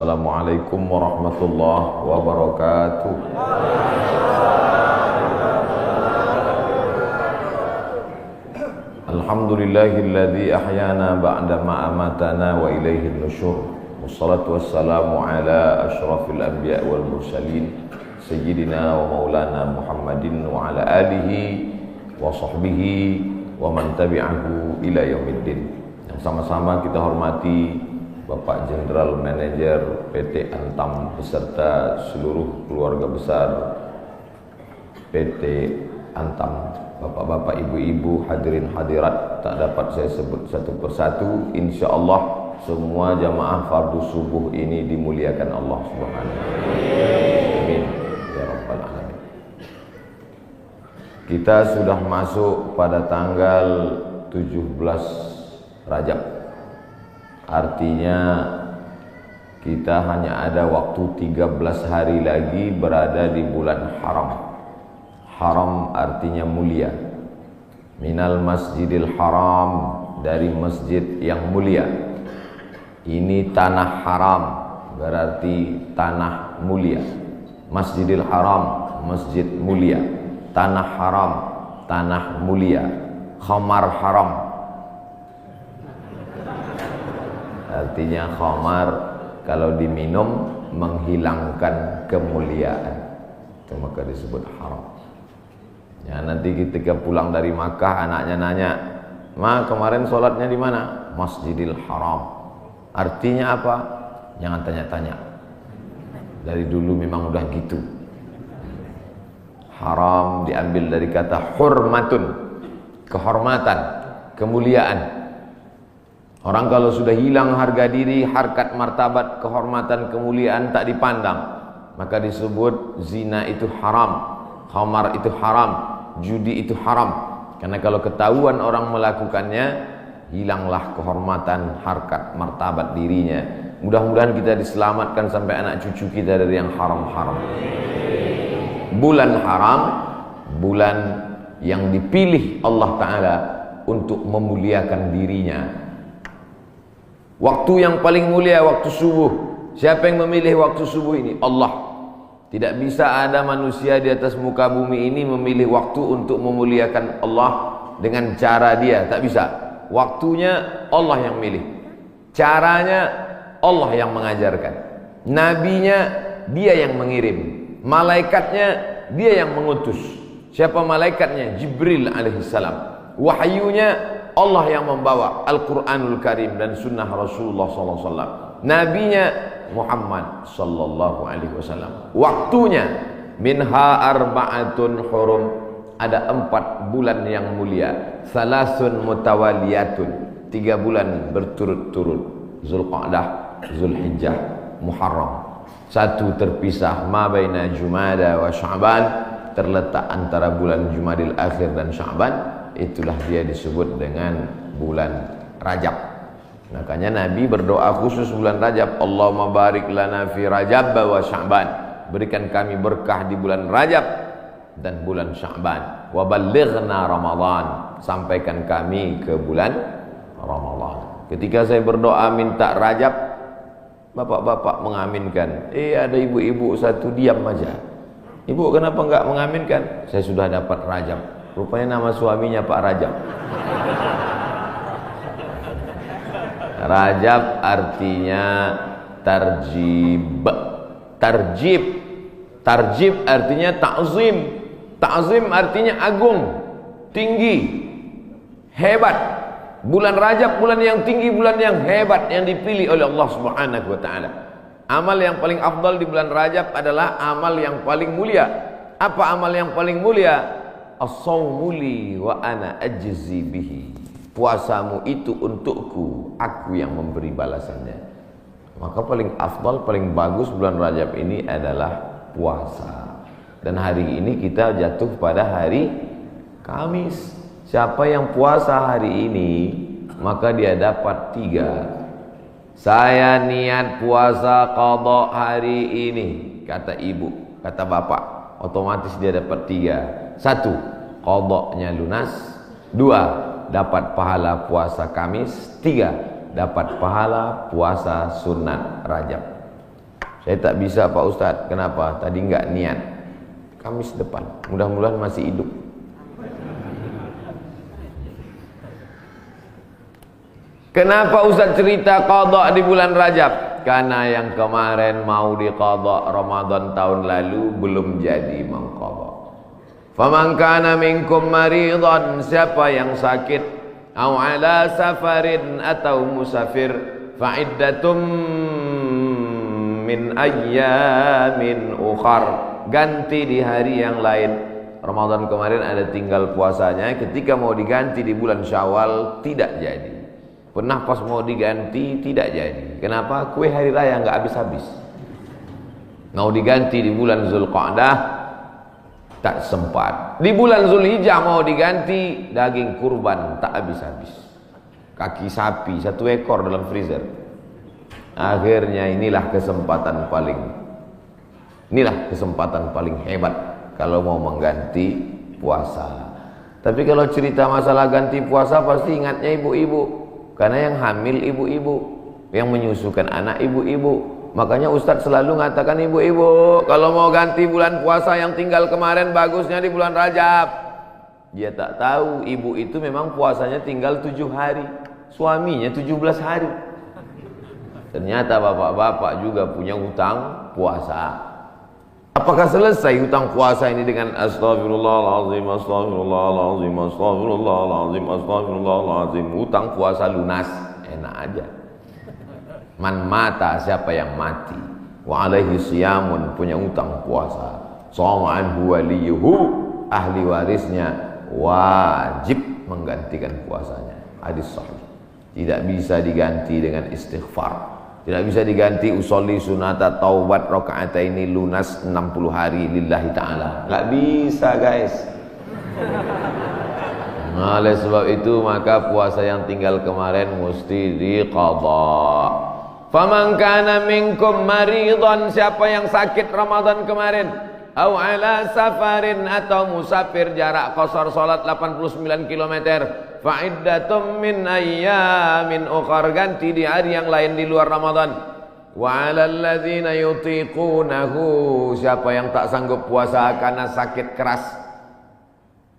Assalamualaikum warahmatullahi wabarakatuh. Alhamdulillahilladzi ahyana ba'da ma amatana wa ilaihin nusyur. Wassalatu wassalamu ala asyrafil anbiya wal mursalin sayyidina wa maulana Muhammadin wa ala alihi wa sahbihi wa man tabi'ahu ila yaumiddin. Yang sama-sama kita hormati Bapak Jenderal Manajer PT Antam beserta seluruh keluarga besar PT Antam, bapak-bapak, ibu-ibu, hadirin hadirat, tak dapat saya sebut satu persatu. Insya Allah semua jamaah fardu subuh ini dimuliakan Allah Subhanahu wa Ta'ala. Amin ya rabbal alamin. Kita sudah masuk pada tanggal 17 Rajab. Artinya kita hanya ada waktu 13 hari lagi berada di bulan haram. Haram artinya mulia. Minal masjidil haram, dari masjid yang mulia. Ini tanah haram, berarti tanah mulia. Masjidil haram, masjid mulia. Tanah haram, tanah mulia. Khamar haram, artinya khamar kalau diminum menghilangkan kemuliaan, itu maka disebut haram. Ya, nanti ketika pulang dari Makkah anaknya nanya, "Ma, kemarin sholatnya di mana?" Masjidil Haram. Artinya apa? Jangan tanya-tanya. Dari dulu memang udah gitu. Haram diambil dari kata hurmatun, kehormatan, kemuliaan. Orang kalau sudah hilang harga diri, harkat, martabat, kehormatan, kemuliaan tak dipandang, maka disebut zina itu haram, khamar itu haram, judi itu haram. Karena kalau ketahuan orang melakukannya, hilanglah kehormatan, harkat, martabat dirinya. Mudah-mudahan kita diselamatkan sampai anak cucu kita dari yang haram-haram. Bulan haram, bulan yang dipilih Allah Ta'ala untuk memuliakan dirinya. Waktu yang paling mulia waktu subuh. Siapa yang memilih waktu subuh ini? Allah. Tidak bisa ada manusia di atas muka bumi ini memilih waktu untuk memuliakan Allah dengan cara dia. Tak bisa. Waktunya Allah yang milih. Caranya Allah yang mengajarkan. Nabinya dia yang mengirim. Malaikatnya dia yang mengutus. Siapa malaikatnya? Jibril alaihissalam. Wahyunya Allah yang membawa Al-Quranul Karim dan sunnah Rasulullah SAW. Nabinya Muhammad sallallahu alaihi wasallam. Waktunya minha arba'atun hurum, ada 4 bulan yang mulia. Salasun mutawaliyatun, 3 bulan berturut-turut. Zulqa'dah, Zulhijjah, Muharram. 1 terpisah, ma baina Jumada wa Sya'ban, terletak antara bulan Jumadil Akhir dan Sya'ban. Itulah dia disebut dengan bulan Rajab. Makanya Nabi berdoa khusus bulan Rajab, Allahumma barik lana fi Rajab wa Sya'ban, berikan kami berkah di bulan Rajab dan bulan Sya'ban. Wa ballighna Ramadan, sampaikan kami ke bulan Ramadan. Ketika saya berdoa minta Rajab, bapak-bapak mengaminkan. Ada ibu-ibu satu diam aja. Ibu kenapa enggak mengaminkan? Saya sudah dapat Rajab. Rupanya nama suaminya Pak Rajab. Rajab artinya tarjib. Tarjib. Tarjib artinya ta'zim. Ta'zim artinya agung, tinggi, hebat. Bulan Rajab bulan yang tinggi, bulan yang hebat, yang dipilih oleh Allah Subhanahu wa Ta'ala. Amal yang paling afdal di bulan Rajab adalah amal yang paling mulia. Apa amal yang paling mulia? As-sawmu li wa ana ajzi bihi. Puasamu itu untukku, aku yang memberi balasannya. Maka paling afdal, paling bagus bulan Rajab ini adalah puasa. Dan hari ini kita jatuh pada hari Kamis. Siapa yang puasa hari ini, maka dia dapat 3. Saya niat puasa qadha hari ini, kata ibu, kata bapak, otomatis dia dapat 3. 1, qadhanya lunas. 2, dapat pahala puasa Kamis. 3, dapat pahala puasa sunat Rajab. Saya tak bisa Pak Ustadz. Kenapa? Tadi nggak niat. Kamis depan, mudah-mudahan masih hidup. Kenapa Ustadz cerita qadha di bulan Rajab? Karena yang kemarin mau diqadha Ramadan tahun lalu belum jadi mengqadha. Faman kana minkum maridan, siapa yang sakit, au ala safarin atau musafir, fa iddatum min ayyamin ukhar, ganti di hari yang lain. Ramadan kemarin ada tinggal puasanya, ketika mau diganti di bulan Syawal tidak jadi. Pernah pas mau diganti tidak jadi. Kenapa? Kue hari raya nggak habis-habis. Mau diganti di bulan Zulqa'dah tak sempat. Di bulan Zulhijjah mau diganti, daging kurban tak habis-habis. Kaki sapi 1 ekor dalam freezer. Akhirnya inilah kesempatan paling hebat kalau mau mengganti puasa. Tapi kalau cerita masalah ganti puasa pasti ingatnya ibu-ibu. Karena yang hamil ibu-ibu, yang menyusukan anak ibu-ibu. Makanya Ustadz selalu mengatakan ibu-ibu, kalau mau ganti bulan puasa yang tinggal kemarin bagusnya di bulan Rajab. Dia tak tahu ibu itu memang puasanya tinggal 7 hari, suaminya 17 hari. Ternyata bapak-bapak juga punya hutang puasa. Apakah selesai hutang puasa ini dengan astagfirullahaladzim, astagfirullahaladzim, astagfirullahaladzim, astagfirullahaladzim? Hutang puasa lunas, enak aja. Man mata, siapa yang mati, wa alaihi siyamun, punya hutang puasa, shoma anhu waliyuhu, ahli warisnya wajib menggantikan puasanya. Hadis sahih. Tidak bisa diganti dengan istighfar. Tidak bisa diganti usolli sunata taubat rakaataini lunas 60 hari lillahi ta'ala. Nggak bisa guys. Nah, oleh sebab itu maka puasa yang tinggal kemarin mesti diqadha. Faman kana minkum maridan, siapa yang sakit Ramadan kemarin, au ala safarin atau musafir, jarak qasar salat 89 km, fa iddatum min ayyamin ukhar, ganti di hari yang lain di luar Ramadan. Wa 'alal ladzina yutiqunahu, siapa yang tak sanggup puasa karena sakit keras.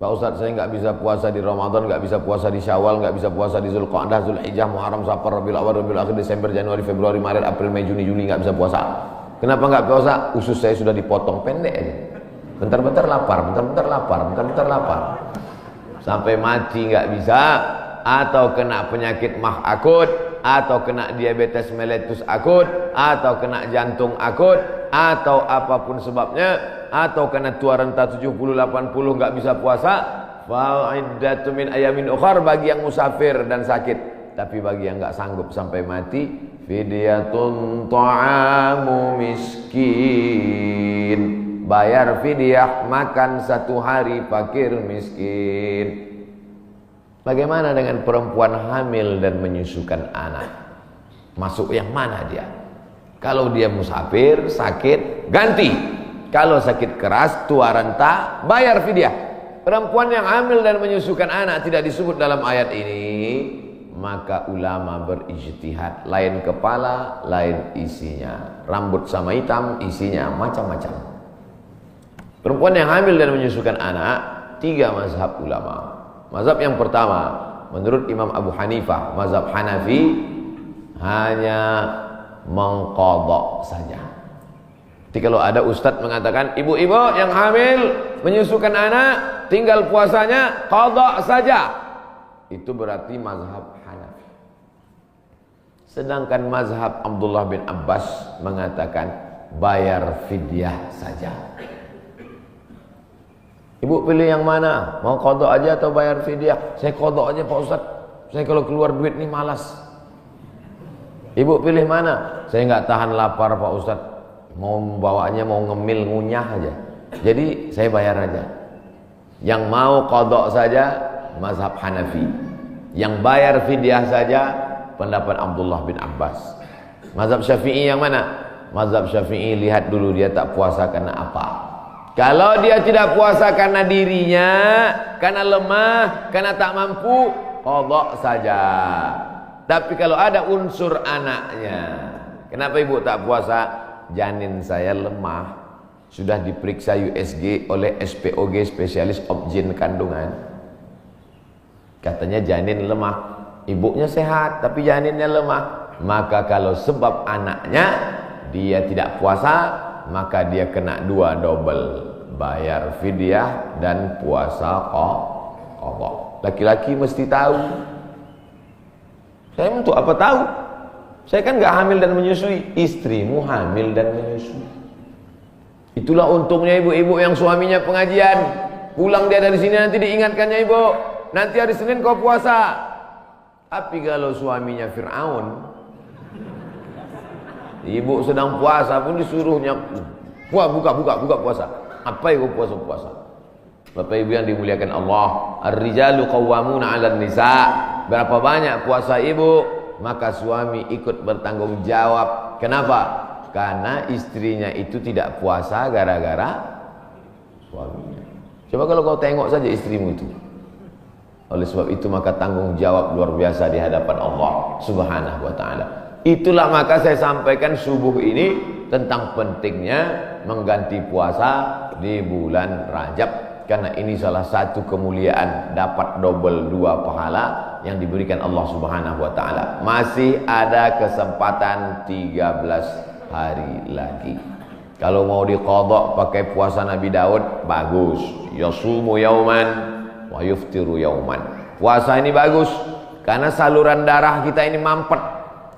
Pak Ustadz, saya nggak bisa puasa di Ramadan, nggak bisa puasa di Syawal, nggak bisa puasa di Zulqa'dah, Zulhijjah, Muharram, Safar, Rabiul Awal, Rabiul Akhir, Desember, Januari, Februari, Maret, April, Mei, Juni, Juli, nggak bisa puasa. Kenapa nggak puasa? Usus saya sudah dipotong pendek aja. Bentar-bentar lapar, bentar-bentar lapar, bentar-bentar lapar. Sampai mati nggak bisa, atau kena penyakit mah akut, atau kena diabetes mellitus akut, atau kena jantung akut, atau apapun sebabnya, atau kena tua renta 70-80 nggak bisa puasa, fa'iddatu min ayamin ukhar, bagi yang musafir dan sakit. Tapi bagi yang nggak sanggup sampai mati, fidyatun ta'amu miskin, bayar fidyah makan 1 hari fakir miskin. Bagaimana dengan perempuan hamil dan menyusukan anak? Masuk yang mana dia? Kalau dia musafir, sakit, ganti. Kalau sakit keras, tua renta, bayar fidyah. Perempuan yang hamil dan menyusukan anak tidak disebut dalam ayat ini, maka ulama berijtihad, lain kepala, lain isinya. Rambut sama hitam, isinya macam-macam. Perempuan yang hamil dan menyusukan anak, 3 mazhab ulama. Mazhab yang pertama, menurut Imam Abu Hanifah, mazhab Hanafi, hanya mengqadha saja. Jadi kalau ada ustadz mengatakan, ibu-ibu yang hamil menyusukan anak, tinggal puasanya qadha saja, itu berarti mazhab Hanafi. Sedangkan mazhab Abdullah bin Abbas mengatakan bayar fidyah saja. Ibu pilih yang mana? Mau qadha aja atau bayar fidyah? Saya qadha aja Pak Ustaz. Saya kalau keluar duit nih malas. Ibu pilih mana? Saya nggak tahan lapar Pak Ustaz. Mau bawanya mau ngemil ngunyah aja. Jadi saya bayar aja. Yang mau qadha saja mazhab Hanafi. Yang bayar fidyah saja pendapat Abdullah bin Abbas. Mazhab Syafi'i yang mana? Mazhab Syafi'i lihat dulu dia tak puasa karena apa. Kalau dia tidak puasa karena dirinya, karena lemah, karena tak mampu, qadha saja. Tapi kalau ada unsur anaknya, kenapa ibu tak puasa? janin saya lemah, sudah diperiksa USG oleh SPOG, spesialis obgyn kandungan. Katanya janin lemah, ibunya sehat tapi janinnya lemah. Maka kalau sebab anaknya dia tidak puasa, maka dia kena 2 double, bayar fidyah dan puasa qadha. Laki-laki mesti tahu. Saya untuk apa tahu? Saya kan gak hamil dan menyusui. Istrimu hamil dan menyusui. Itulah untungnya ibu-ibu yang suaminya pengajian. Pulang dia dari sini nanti diingatkannya, ibu, nanti hari Senin kau puasa. Tapi kalau suaminya Fir'aun, ibu sedang puasa pun disuruhnya buka puasa. Apa itu puasa? Bapak Ibu yang dimuliakan Allah, ar-rijalu qawwamuna 'alan nisa. Berapa banyak puasa ibu, maka suami ikut bertanggung jawab. Kenapa? Karena istrinya itu tidak puasa gara-gara suaminya. Coba kalau kau tengok saja istrimu itu. Oleh sebab itu maka tanggung jawab luar biasa di hadapan Allah Subhanahu wa taala. Itulah maka saya sampaikan subuh ini tentang pentingnya mengganti puasa di bulan Rajab. Karena ini salah satu kemuliaan, dapat double 2 pahala yang diberikan Allah Subhanahu wa taala. Masih ada kesempatan 13 hari lagi. Kalau mau diqadha pakai puasa Nabi Daud, bagus. Yasumu yauman wa yuftiru yauman. Puasa ini bagus karena saluran darah kita ini mampet.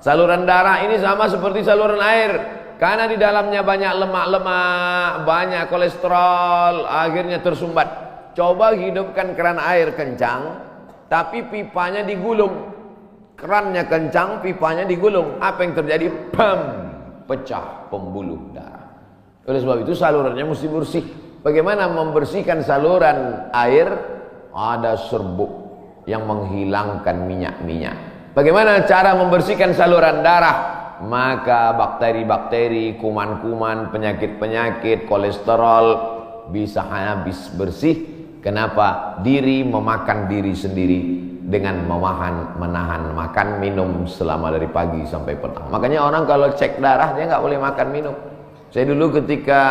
Saluran darah ini sama seperti saluran air. Karena di dalamnya banyak lemak-lemak, banyak kolesterol, akhirnya tersumbat. Coba hidupkan keran air kencang, tapi pipanya digulung. Kerannya kencang, pipanya digulung. Apa yang terjadi? Bam! Pecah pembuluh darah. Oleh sebab itu salurannya mesti bersih. Bagaimana membersihkan saluran air? Ada serbuk yang menghilangkan minyak-minyak. Bagaimana cara membersihkan saluran darah? Maka bakteri-bakteri, kuman-kuman, penyakit-penyakit, kolesterol bisa habis bersih. Kenapa? Diri memakan diri sendiri dengan menahan makan minum selama dari pagi sampai petang. Makanya orang kalau cek darah dia nggak boleh makan minum. Saya dulu ketika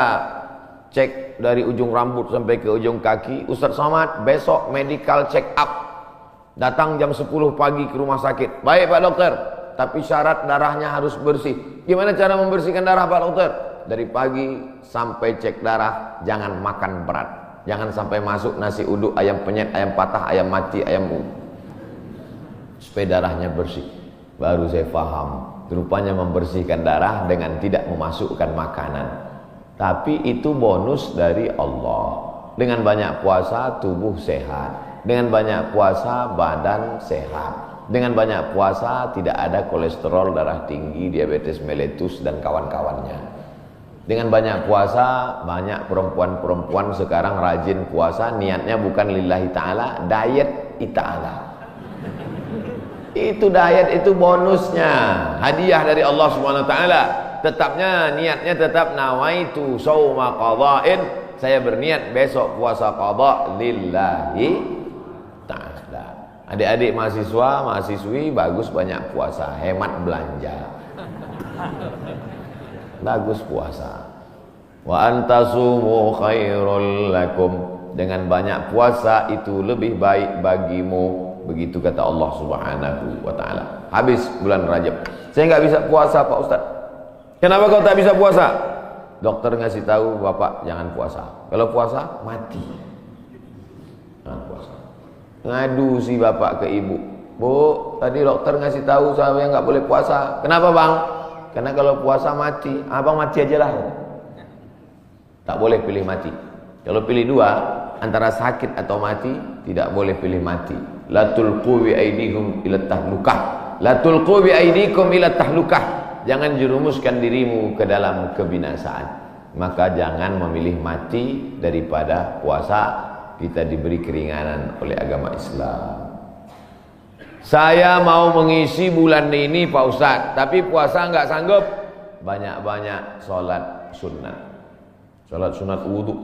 cek dari ujung rambut sampai ke ujung kaki, Ustaz Somad besok medical check up. Datang jam 10 pagi ke rumah sakit. Baik Pak Dokter, tapi syarat darahnya harus bersih. Gimana cara membersihkan darah Pak Dokter? Dari pagi sampai cek darah jangan makan berat. Jangan sampai masuk nasi uduk, ayam penyet, ayam patah, ayam mati, ayam supaya darahnya bersih. Baru saya paham, rupanya membersihkan darah dengan tidak memasukkan makanan. Tapi itu bonus dari Allah. Dengan banyak puasa tubuh sehat. Dengan banyak puasa badan sehat. Dengan banyak puasa tidak ada kolesterol darah tinggi, diabetes mellitus dan kawan-kawannya. Dengan banyak puasa, banyak perempuan-perempuan sekarang rajin puasa, niatnya bukan lillahi ta'ala, diet ta'ala. Itu diet, itu bonusnya, hadiah dari Allah Subhanahu wa taala. Tetapnya niatnya tetap nawaitu shauma qadha'in, saya berniat besok puasa qadha lillahi ta'ala. Adik-adik mahasiswa, mahasiswi bagus banyak puasa, hemat belanja. Bagus puasa. Wa antasumu khairul lakum, dengan banyak puasa itu lebih baik bagimu. Begitu kata Allah Subhanahu wa taala. Habis bulan Rajab. Saya nggak bisa puasa Pak Ustaz. Kenapa kau tak bisa puasa? Dokter ngasih tahu Bapak jangan puasa. Kalau puasa mati. Jangan puasa. Ngadu si Bapak ke ibu. Bu, tadi dokter ngasih tahu saya nggak boleh puasa. Kenapa Bang? Karena kalau puasa mati. Abang mati aja lah. Tak boleh pilih mati. Kalau pilih dua, antara sakit atau mati, tidak boleh pilih mati. La tulqu bi aydikum ila tahlukah. La tulqu bi aydikum ila tahlukah. Jangan jerumuskan dirimu ke dalam kebinasaan. Maka jangan memilih mati daripada puasa. Kita diberi keringanan oleh agama Islam. Saya mau mengisi bulan ini Pak Ustaz, tapi puasa enggak sanggup. Banyak-banyak sholat sunat. Sholat sunat wudu.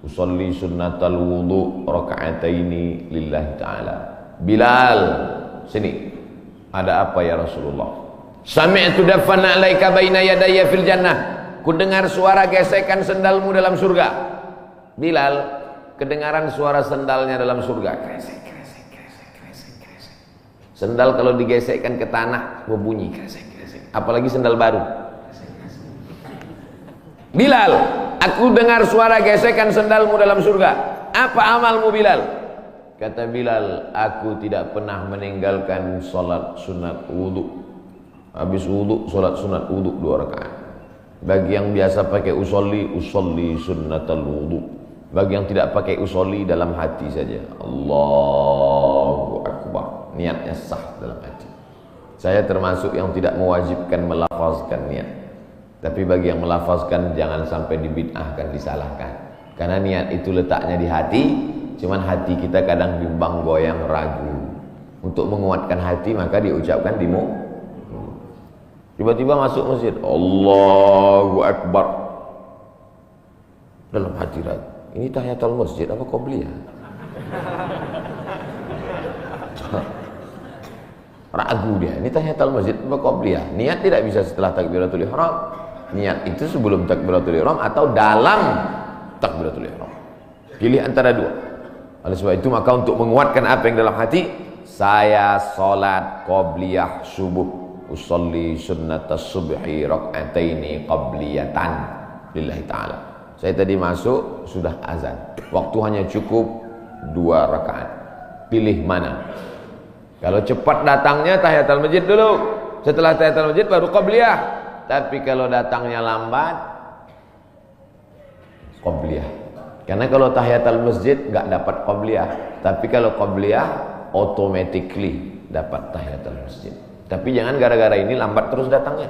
Usolli sunnatal wudu raka'ataini lillahi ta'ala. Bilal, sini. Ada apa ya Rasulullah? Sami'tu dafana alaika baina yadayya fil jannah. ku dengar suara gesekan sendalmu dalam surga. Bilal, kedengaran suara sendalnya dalam surga. Kresek, kresek, kresek, kresek, kresek. Sendal kalau digesekkan ke tanah berbunyi kresek, kresek. Apalagi sendal baru. Bilal, aku dengar suara gesekan sendalmu dalam surga. Apa amalmu Bilal? Kata Bilal, aku tidak pernah meninggalkan solat sunat wudu. Habis wudu, solat sunat wudu 2 rakaat. Bagi yang biasa pakai usolli sunnatal wudu. Bagi yang tidak pakai usolli, dalam hati saja. Allahu Akbar. Niatnya sah dalam hati. Saya termasuk yang tidak mewajibkan melafazkan niat. Tapi bagi yang melafazkan jangan sampai dibid'ahkan, disalahkan. Karena niat itu letaknya di hati, cuman hati kita kadang bimbang, goyang, ragu. Untuk menguatkan hati maka diucapkan di mulut. Tiba-tiba masuk masjid, Allahu Akbar. Dalam hati ragu, ini tahiyatul masjid apa qobliyah? Ragu dia, ini tahiyatul masjid apa qobliyah? Niat tidak bisa setelah takbiratul ihram. Niat itu sebelum takbiratul ihram atau dalam takbiratul ihram. Pilih antara dua. Oleh sebab itu maka untuk menguatkan apa yang dalam hati, saya salat qobliyah subuh, usolli sunnatas subhi rak'ataini qabliyatan lillahi ta'ala. Saya tadi masuk sudah azan. Waktu hanya cukup 2 rakaat. Pilih mana? Kalau cepat datangnya tahiyatul masjid dulu. Setelah tahiyatul masjid baru qabliyah. Tapi kalau datangnya lambat, qobliyah. Karena kalau tahiyatul masjid nggak dapat qobliyah. Tapi kalau qobliyah, automatically dapat tahiyatul masjid. Tapi jangan gara-gara ini lambat terus datangnya.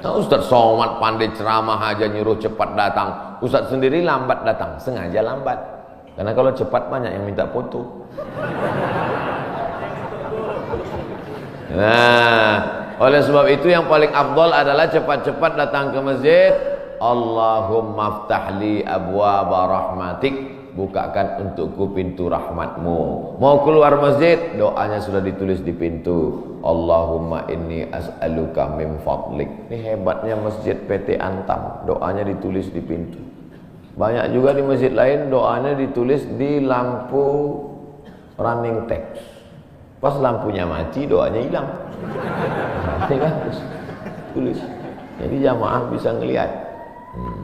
Nah, Ustaz Somad pandai ceramah aja nyuruh cepat datang. Ustaz sendiri lambat datang, sengaja lambat. Karena kalau cepat banyak yang minta foto. Nah, oleh sebab itu yang paling afdal adalah cepat-cepat datang ke masjid. Allahumma ftahli abwaaba rahmatik. Bukakan untukku pintu rahmatmu. Mau keluar masjid, doanya sudah ditulis di pintu. Allahumma inni as'aluka min fadlik. Ini hebatnya masjid PT Antam, doanya ditulis di pintu. Banyak juga di masjid lain doanya ditulis di lampu running text. Pas lampunya mati, doanya hilang. Ini kan tulis. Jadi jamaah bisa ngelihat.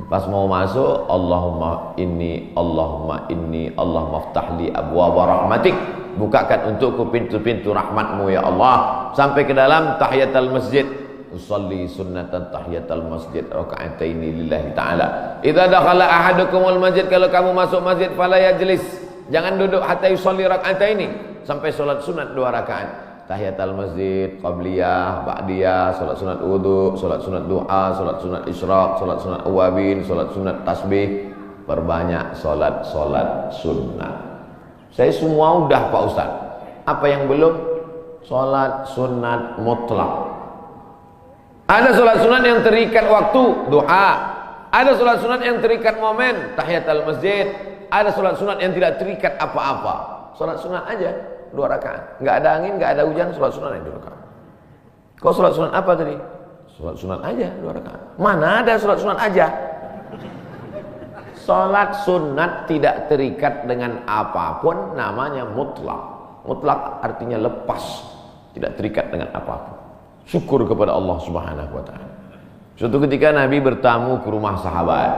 Pas mau masuk, Allahumma inni, Allahumma ftahli abwaaba rahmatik. Bukakan untukku pintu-pintu rahmatmu ya Allah. Sampai ke dalam tahiyatul masjid. Usolli sunnatan tahiyatul masjid raka'ataini lillahi ta'ala. Idza dakhala ahadukumul masjid, kalau kamu masuk masjid fala yajlis. Jangan duduk hatta yusolli raka'ataini. Sampai solat sunat 2 rakaat. Tahiyatul masjid, qabliyah, ba'diyah, solat sunat wudu, solat sunat du'a, solat sunat isyraq, solat sunat awabin, solat sunat tasbih. Perbanyak solat sunat. Saya semua udah Pak Ustaz. Apa yang belum? Solat sunat mutlak. Ada solat sunat yang terikat waktu, du'a. Ada solat sunat yang terikat momen, tahiyatul masjid. Ada solat sunat yang tidak terikat apa-apa. Solat sunat aja 2 rakaat. Enggak ada angin, enggak ada hujan, solat sunat yang 2 rakaat. Kau solat sunat apa tadi? Solat sunat aja 2 rakaat. Mana ada solat sunat aja? Solat sunat tidak terikat dengan apapun, namanya mutlak. Mutlak artinya lepas, tidak terikat dengan apapun. Syukur kepada Allah Subhanahu wa taala. Suatu ketika Nabi bertamu ke rumah sahabat.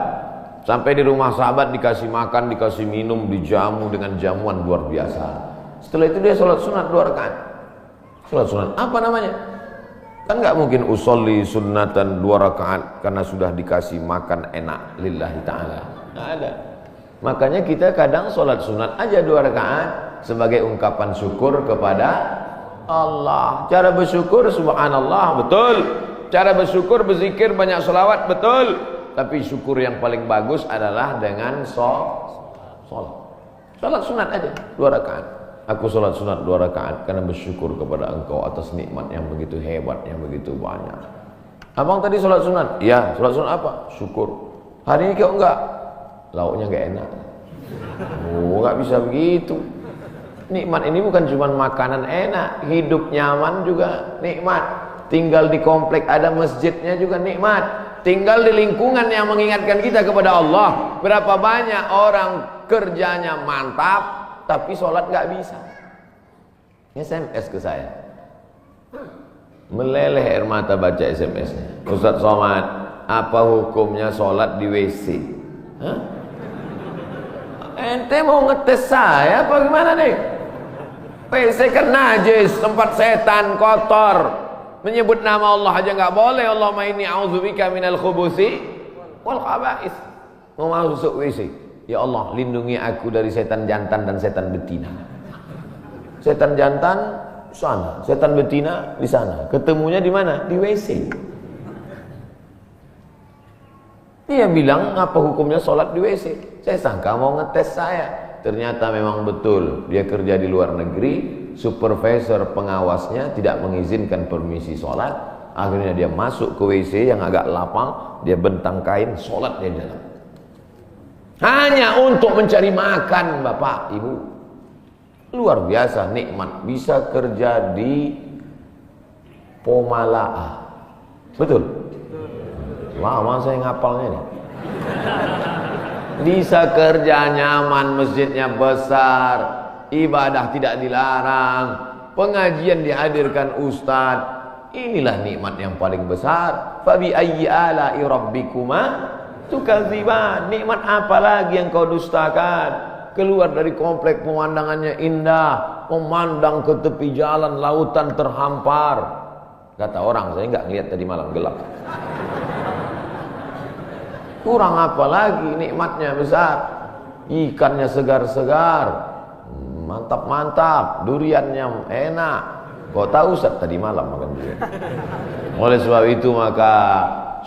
Sampai di rumah sahabat dikasih makan, dikasih minum, dijamu dengan jamuan luar biasa. Setelah itu dia sholat sunat 2 rakaat. Sholat sunat apa namanya? Kan nggak mungkin usolli sunnatan 2 rakaat karena sudah dikasih makan enak lillahi ta'ala. Nggak ada. Makanya kita kadang sholat sunat aja 2 rakaat sebagai ungkapan syukur kepada Allah. Cara bersyukur subhanallah, betul. Cara bersyukur berzikir banyak sholawat, betul. Tapi syukur yang paling bagus adalah dengan sholat. Sholat sunat aja 2 rakaat. Aku sholat sunat 2 rakaat karena bersyukur kepada engkau atas nikmat yang begitu hebat, yang begitu banyak. Abang tadi sholat sunat? Ya, sholat sunat apa? Syukur. Hari ini kau enggak? Lauknya enggak enak. Oh, enggak bisa begitu. Nikmat ini bukan cuma makanan enak, hidup nyaman juga nikmat. Tinggal di komplek ada masjidnya juga nikmat. tinggal di lingkungan yang mengingatkan kita kepada Allah. Berapa banyak orang kerjanya mantap tapi sholat nggak bisa. SMS ke saya, meleleh air mata baca SMS-nya. Ustaz Somad, apa hukumnya sholat di WC? Hah? Ente mau ngetes saya apa gimana nih? WC kan najis, tempat setan, kotor. Menyebut nama Allah aja nggak boleh. Allahumma inni a'udzubika minal khubuthi wal khaba'is. Mau masuk WC, ya Allah lindungi aku dari setan jantan dan setan betina. Setan jantan di sana, setan betina di sana. Ketemunya di mana? Di WC. Dia bilang, apa hukumnya sholat di WC? Saya sangka mau ngetes saya. Ternyata memang betul. Dia kerja di luar negeri, supervisor pengawasnya tidak mengizinkan permisi sholat. Akhirnya dia masuk ke WC yang agak lapang, dia bentang kain, sholat di dalam. Hanya untuk mencari makan, Bapak, Ibu. Luar biasa nikmat, bisa kerja di Pomalaa. Betul? Lama saya ngapalnya nih. Bisa kerja nyaman, masjidnya besar, ibadah tidak dilarang, pengajian dihadirkan ustaz. Inilah nikmat yang paling besar. Fabi ayyi ala'i rabbikuma tukadziban. Nikmat apa lagi yang kau dustakan? Keluar dari komplek pemandangannya indah, memandang ke tepi jalan, lautan terhampar. Kata orang, saya nggak ngeliat tadi malam gelap. Kurang apa lagi, nikmatnya besar. Ikannya segar-segar, mantap-mantap, duriannya enak. Kau tahu Ustaz tadi malam makan durian. Oleh sebab itu maka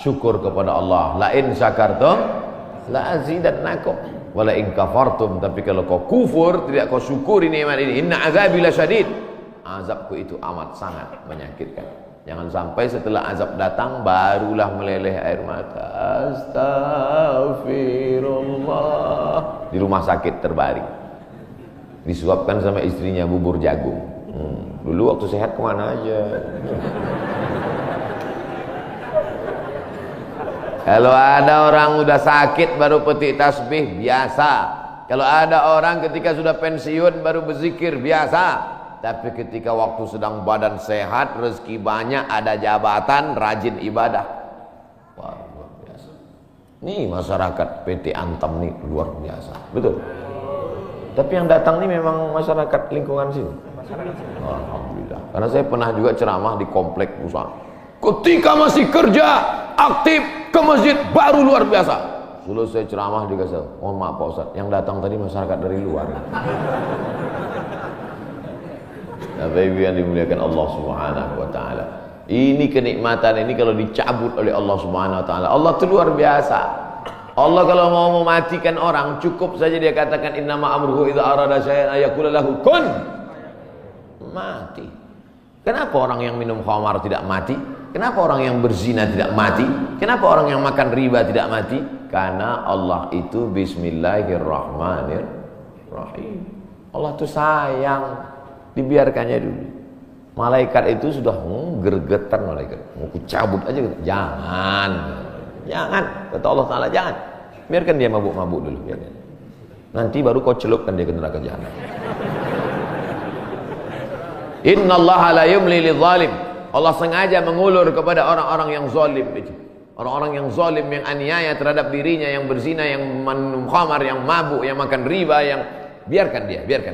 syukur kepada Allah. La in syakartum la azidannakum. Wala in kafartum, tapi kalau kau kufur, tidak kau syukuri nikmat ini, inna azabi lasyadid, azabku itu amat sangat menyakitkan. Jangan sampai setelah azab datang barulah meleleh air mata. Astagfirullah. Di rumah sakit terbaring, disuapkan sama istrinya bubur jagung. Dulu waktu sehat kemana aja. Kalau ada orang udah sakit baru petik tasbih, biasa. Kalau ada orang ketika sudah pensiun baru berzikir, biasa. Tapi ketika waktu sedang badan sehat, rezeki banyak, ada jabatan, rajin ibadah, wah, luar biasa. Nih masyarakat PT Antam nih luar biasa, betul. Tapi yang datang nih memang masyarakat lingkungan sini. Alhamdulillah. Karena saya pernah juga ceramah di komplek perusahaan. Ketika masih kerja aktif ke masjid baru luar biasa. Selesai ceramah dikasih, mohon maaf Pak Ustaz, yang datang tadi masyarakat dari luar. Bapak Ibu yang dimuliakan Allah Subhanahu wa taala. Ini kenikmatan ini kalau dicabut oleh Allah Subhanahu wa taala, Allah itu luar biasa. Allah kalau mau mematikan orang, cukup saja dia katakan innama amruhu idza arada syai'an ayaqula lahu kun, mati. Kenapa orang yang minum khamar tidak mati? Kenapa orang yang berzina tidak mati? Kenapa orang yang makan riba tidak mati? Karena Allah itu bismillahirrahmanirrahim. Allah itu sayang, dibiarkannya dulu. Malaikat itu sudah gergetan malaikat, mau cabut aja gitu. Jangan, kata Allah Ta'ala, jangan. Biarkan dia mabuk-mabuk dulu, biarkan. Nanti baru kau celupkan dia ke neraka jahanam. Innallaha la yumli lidzalim. Allah sengaja mengulur kepada orang-orang yang zalim itu. Orang-orang yang zalim, yang aniaya terhadap dirinya, yang berzina, yang minum khamar, yang mabuk, yang makan riba, yang biarkan dia, biarkan.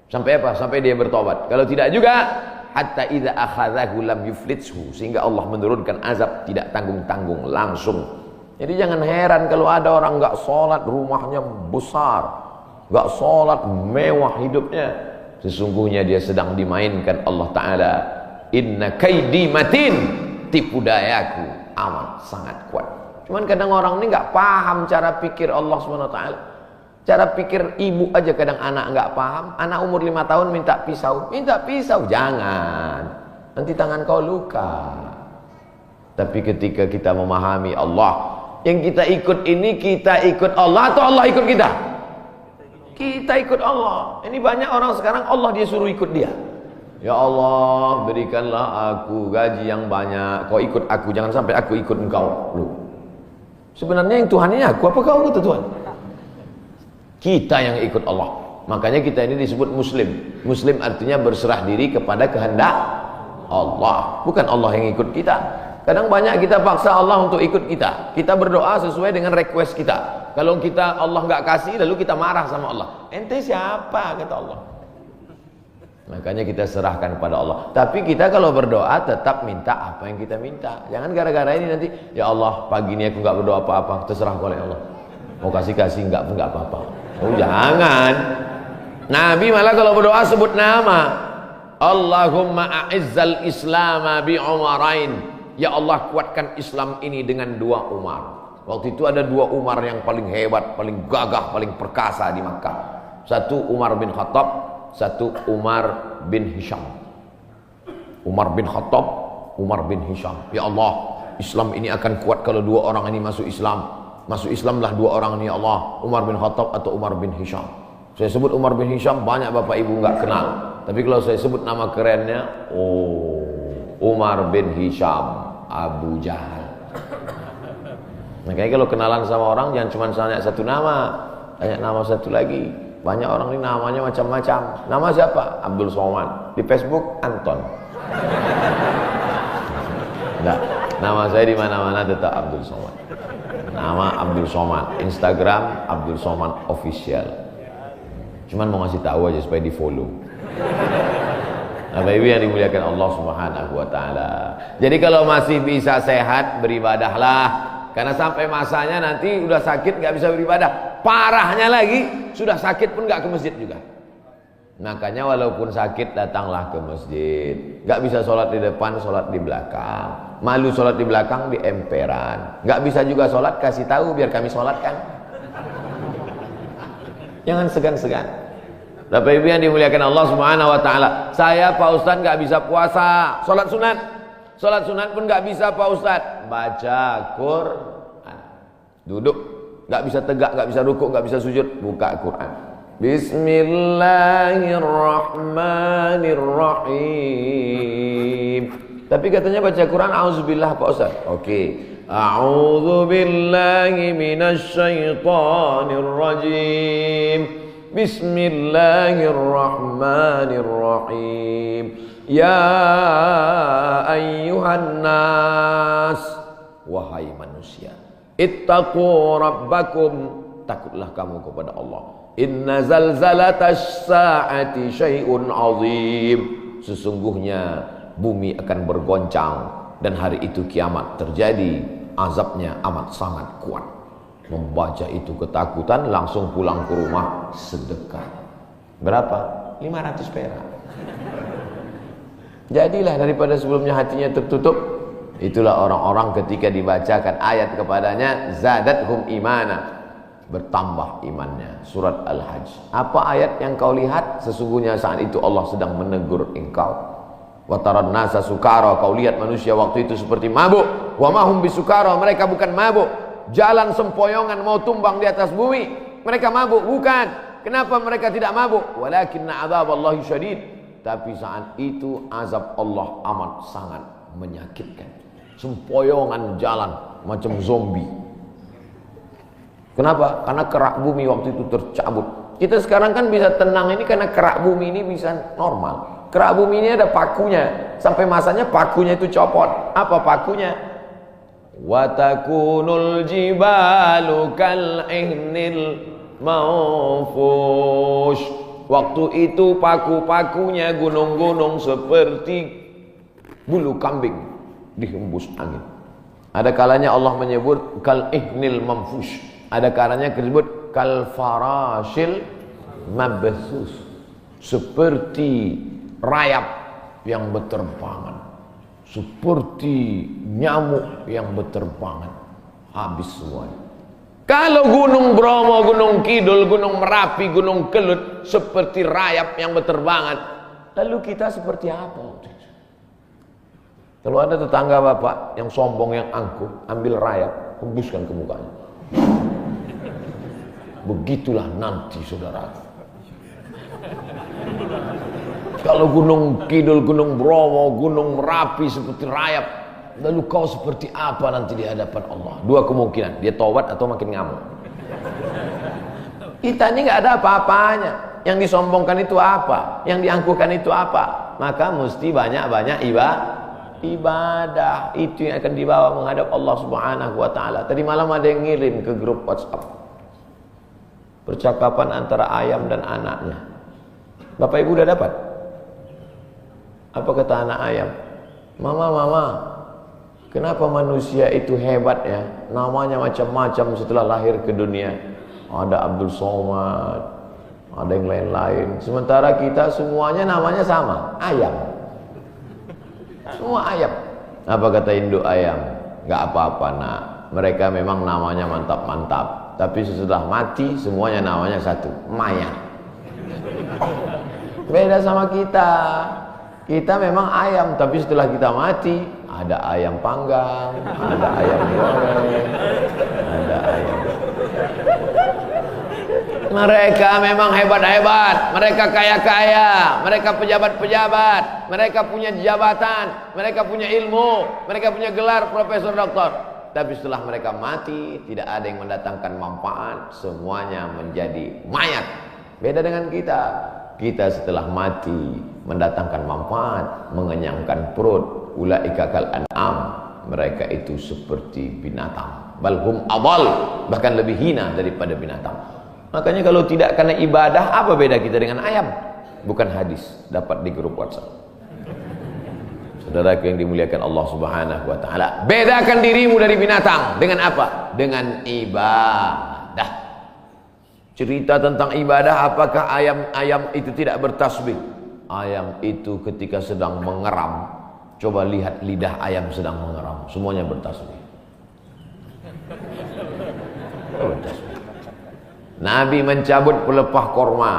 Sampai apa? Sampai dia bertobat. Kalau tidak juga, hatta idza akhadhahu lam yuflithu, sehingga Allah menurunkan azab tidak tanggung-tanggung langsung. Jadi jangan heran kalau ada orang enggak salat, rumahnya besar, enggak salat, mewah hidupnya. Sesungguhnya dia sedang dimainkan Allah Ta'ala. Inna kaidi matin, tipu dayaku amat sangat kuat. Cuman kadang orang ini nggak paham cara pikir Allah Subhanahu Wa Ta'ala. Cara pikir ibu aja kadang anak nggak paham. Anak umur 5 tahun minta pisau, jangan, nanti tangan kau luka. Tapi ketika kita memahami Allah, yang kita ikut ini, kita ikut Allah atau Allah ikut kita? Kita ikut Allah. Ini banyak orang sekarang Allah dia suruh ikut dia. Ya Allah, berikanlah aku gaji yang banyak. Kau ikut aku, jangan sampai aku ikut engkau. Loh. Sebenarnya yang Tuhannya aku, apa kau kata Tuhan? Kita yang ikut Allah. Makanya kita ini disebut Muslim. Muslim artinya berserah diri kepada kehendak Allah, bukan Allah yang ikut kita. Kadang banyak kita paksa Allah untuk ikut kita. Kita berdoa sesuai dengan request kita. Kalau kita Allah nggak kasih, lalu kita marah sama Allah. Ente siapa, kata Allah. Makanya kita serahkan kepada Allah. Tapi kita kalau berdoa tetap minta apa yang kita minta. Jangan gara-gara ini nanti, ya Allah pagi ini aku nggak berdoa apa-apa, terserah oleh Allah. Mau kasih nggak apa-apa. Oh jangan. Nabi malah kalau berdoa sebut nama. Allahumma a'izzal islama bi umarain. Ya Allah kuatkan Islam ini dengan 2 Umar. Waktu itu ada 2 Umar yang paling hebat, paling gagah, paling perkasa di Makkah. Satu Umar bin Khattab, satu Umar bin Hisham. Umar bin Khattab, Umar bin Hisham. Ya Allah, Islam ini akan kuat kalau 2 orang ini masuk Islam. Masuk Islamlah 2 orang ini ya Allah, Umar bin Khattab atau Umar bin Hisham. Saya sebut Umar bin Hisham, banyak bapak ibu nggak kenal. Tapi kalau saya sebut nama kerennya, oh, Umar bin Hisham, Abu Jahal. Makanya kalau kenalan sama orang jangan cuma tanya satu nama, tanya nama satu lagi. Banyak orang ini namanya macam-macam. Nama siapa? Abdul Somad. Di Facebook Anton. Enggak. Nama saya di mana-mana tetap Abdul Somad. Nama Abdul Somad. Instagram Abdul Somad Official. Cuman mau ngasih tahu aja supaya di follow. Bapak Ibu yang dimuliakan Allah Subhanahu wa taala. Jadi kalau masih bisa sehat, beribadahlah. Karena sampai masanya nanti udah sakit nggak bisa beribadah. Parahnya lagi, sudah sakit pun nggak ke masjid juga. Makanya walaupun sakit datanglah ke masjid. Nggak bisa sholat di depan, sholat di belakang. Malu sholat di belakang di emperan. Nggak bisa juga sholat, kasih tahu biar kami sholatkan. Jangan segan-segan. Bapak Ibu yang dimuliakan Allah Subhanahu wa taala. Saya Pak Ustadz nggak bisa puasa, sholat sunat. Sholat sunat pun nggak bisa Pak Ustadz. Baca Quran. Duduk, nggak bisa tegak, nggak bisa rukuk, nggak bisa sujud, buka Quran. Bismillahirrahmanirrahim. Tapi katanya baca Quran auzubillah Pak Ustadz. Oke. A'udzubillahi minasyaitonirrajim. Bismillahirrahmanirrahim. Ya ayyuhan nas, wahai manusia, ittaqu rabbakum, takutlah kamu kepada Allah. Inna zalzalatas saati syai'un azim. Sesungguhnya bumi akan bergoncang dan hari itu kiamat terjadi, azabnya amat sangat kuat. Membaca itu ketakutan, langsung pulang ke rumah sedekah. Berapa? 500 perak. Jadilah daripada sebelumnya hatinya tertutup. Itulah orang-orang ketika dibacakan ayat kepadanya, zadathum imana, bertambah imannya. Surat Al-Hajj. Apa ayat yang kau lihat? Sesungguhnya saat itu Allah sedang menegur engkau. Wa taran nasa sukara, kau lihat manusia waktu itu seperti mabuk. Wa mahum bisukara, mereka bukan mabuk. Jalan sempoyongan mau tumbang di atas bumi, mereka mabuk? Bukan. Kenapa mereka tidak mabuk? Walakinna adzaballahi syadid. Tapi saat itu azab Allah amat sangat menyakitkan. Sempoyongan jalan macam zombie. Kenapa? Karena kerak bumi waktu itu tercabut. Kita sekarang kan bisa tenang ini karena kerak bumi ini bisa normal. Kerak bumi ini ada pakunya. Sampai masanya pakunya itu copot. Apa pakunya? Wa takunul jibalu kal ihnil manfush. Waktu itu paku-pakunya gunung-gunung seperti bulu kambing dihembus angin. Ada kalanya Allah menyebut kal ihnil manfush. Ada kalanya disebut kal farashil mabthus. Seperti rayap yang berterbangan. Seperti nyamuk yang berterbangan. Habis semuanya. Kalau Gunung Bromo, Gunung Kidul, Gunung Merapi, Gunung Kelut seperti rayap yang berterbangan, lalu kita seperti apa? Kalau ada tetangga bapak yang sombong, yang angkuh, ambil rayap, hembuskan ke mukanya. Begitulah nanti saudara. Kalau Gunung Kidul, Gunung Bromo, Gunung Merapi seperti rayap, lalu kau seperti apa nanti di hadapan Allah? Dua kemungkinan, dia taubat atau makin ngamuk. Kita ini nggak ada apa-apanya. Yang disombongkan itu apa? Yang diangkuhkan itu apa? Maka mesti banyak-banyak ibadah. Itu yang akan dibawa menghadap Allah Subhanahu wa taala. Tadi malam ada yang ngirim ke grup WhatsApp. Percakapan antara ayam dan anaknya. Bapak Ibu udah dapat? Apa kata anak ayam? Mama, kenapa manusia itu hebat ya? Namanya macam-macam setelah lahir ke dunia. Ada Abdul Somad, ada yang lain-lain. Sementara kita semuanya namanya sama, ayam. Semua ayam. Apa kata induk ayam? Gak apa-apa nak. Mereka memang namanya mantap-mantap. Tapi setelah mati semuanya namanya satu, mayat. Beda sama kita. Kita memang ayam, tapi setelah kita mati ada ayam panggang, ada ayam goreng, ada ayam. Mereka memang hebat-hebat, mereka kaya-kaya, mereka pejabat-pejabat, mereka punya jabatan, mereka punya ilmu, mereka punya gelar profesor doktor. Tapi setelah mereka mati, tidak ada yang mendatangkan manfaat, semuanya menjadi mayat. Beda dengan kita. Kita setelah mati mendatangkan manfaat, mengenyangkan perut. Ulaika kal an'am, mereka itu seperti binatang. Balhum adall, bahkan lebih hina daripada binatang. Makanya kalau tidak karena ibadah, apa beda kita dengan ayam? Bukan hadis, dapat di grup WhatsApp. Saudara yang dimuliakan Allah Subhanahu wa taala, bedakan dirimu dari binatang dengan apa? Dengan ibadah. Cerita tentang ibadah, apakah ayam itu tidak bertasbih? Ayam itu ketika sedang mengeram, coba lihat lidah ayam sedang mengeram, semuanya bertasbih. Nabi mencabut pelepah korma,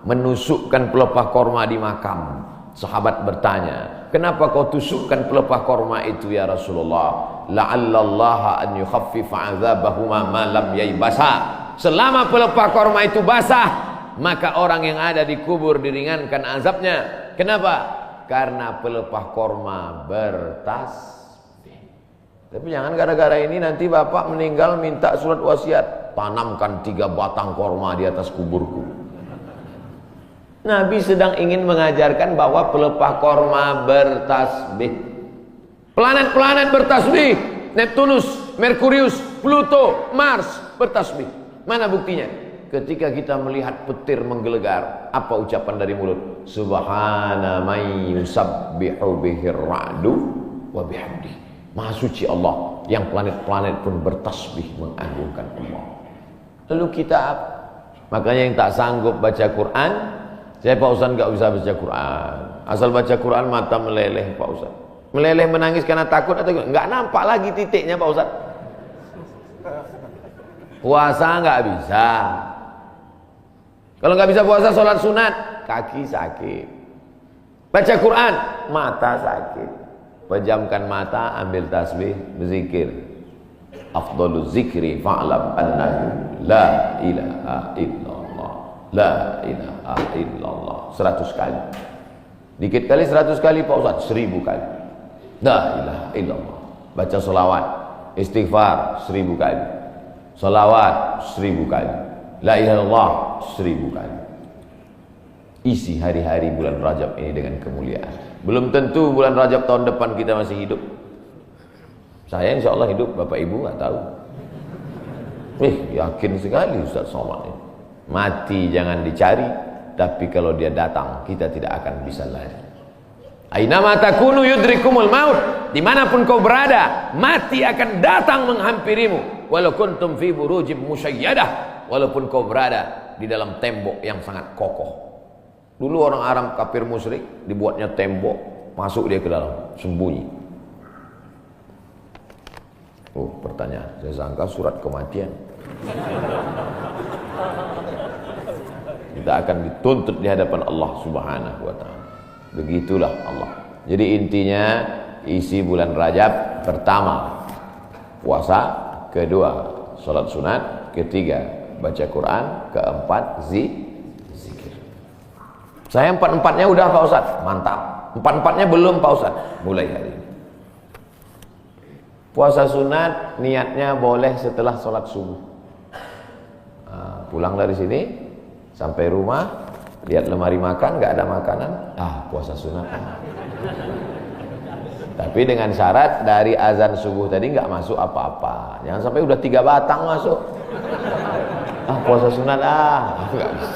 menusukkan pelepah korma di makam. Sahabat bertanya, kenapa kau tusukkan pelepah korma itu ya Rasulullah? La'allallaha an yukhaffifa 'adzabahuma ma lam yaibasa. Selama pelepah korma itu basah, maka orang yang ada di kubur diringankan azabnya. Kenapa? Karena pelepah korma bertasbih. Tapi jangan gara-gara ini nanti bapak meninggal minta surat wasiat, tanamkan 3 batang korma di atas kuburku. Nabi sedang ingin mengajarkan bahwa pelepah korma bertasbih. Planet-planet bertasbih. Neptunus, Merkurius, Pluto, Mars bertasbih. Mana buktinya? Ketika kita melihat petir menggelegar, apa ucapan dari mulut? Subhana may yusabbihu bihir ra'du wa bihamdi. Maha suci Allah, yang planet-planet pun bertasbih mengagungkan Allah. Lalu kita apa? Makanya yang tak sanggup baca Quran, saya Pak Ustaz enggak bisa baca Quran. Asal baca Quran mata meleleh Pak Ustaz. Meleleh menangis karena takut atau enggak nampak lagi titiknya Pak Ustaz. Puasa nggak bisa. Kalau nggak bisa puasa, sholat sunat, kaki sakit. Baca Quran, mata sakit. Pejamkan mata, ambil tasbih, berzikir. Afdalul zikri fa'lam annahu la ilaha illallah. La ilaha illallah. 100 kali. Dikit kali 100 kali Pak Ustaz, 1000 kali. La ilaha illallah. Baca sholawat, istighfar 1000 kali. Salawat 1000 kali. La ilaha illallah 1000 kali. Isi hari-hari bulan Rajab ini dengan kemuliaan. Belum tentu bulan Rajab tahun depan kita masih hidup. Saya insya Allah hidup, Bapak Ibu nggak tahu. Yakin sekali Ustaz Somad ini. Mati jangan dicari, tapi kalau dia datang kita tidak akan bisa lari. Ainama takunu yudrikumul maut. Dimanapun kau berada, mati akan datang menghampirimu. Walau kuntum fi burujim musayyadah, walaupun kau berada di dalam tembok yang sangat kokoh. Dulu orang Arab kafir musyrik dibuatnya tembok, masuk dia ke dalam, sembunyi. Oh, pertanyaan, saya sangka surat kematian. Kita akan dituntut di hadapan Allah Subhanahu wa taala. Begitulah Allah. Jadi intinya isi bulan Rajab, pertama puasa, kedua salat sunat, ketiga baca Quran, keempat zikir. Saya 4-4-nya udah Pak Ustaz. Mantap. 4-4-nya belum Pak Ustaz. Mulai hari ini. Puasa sunat niatnya boleh setelah sholat subuh. Pulang dari sini sampai rumah, lihat lemari makan, nggak ada makanan, puasa sunat. Tapi dengan syarat dari azan subuh tadi nggak masuk apa-apa. Jangan sampai udah 3 batang masuk. Puasa sunat nggak bisa.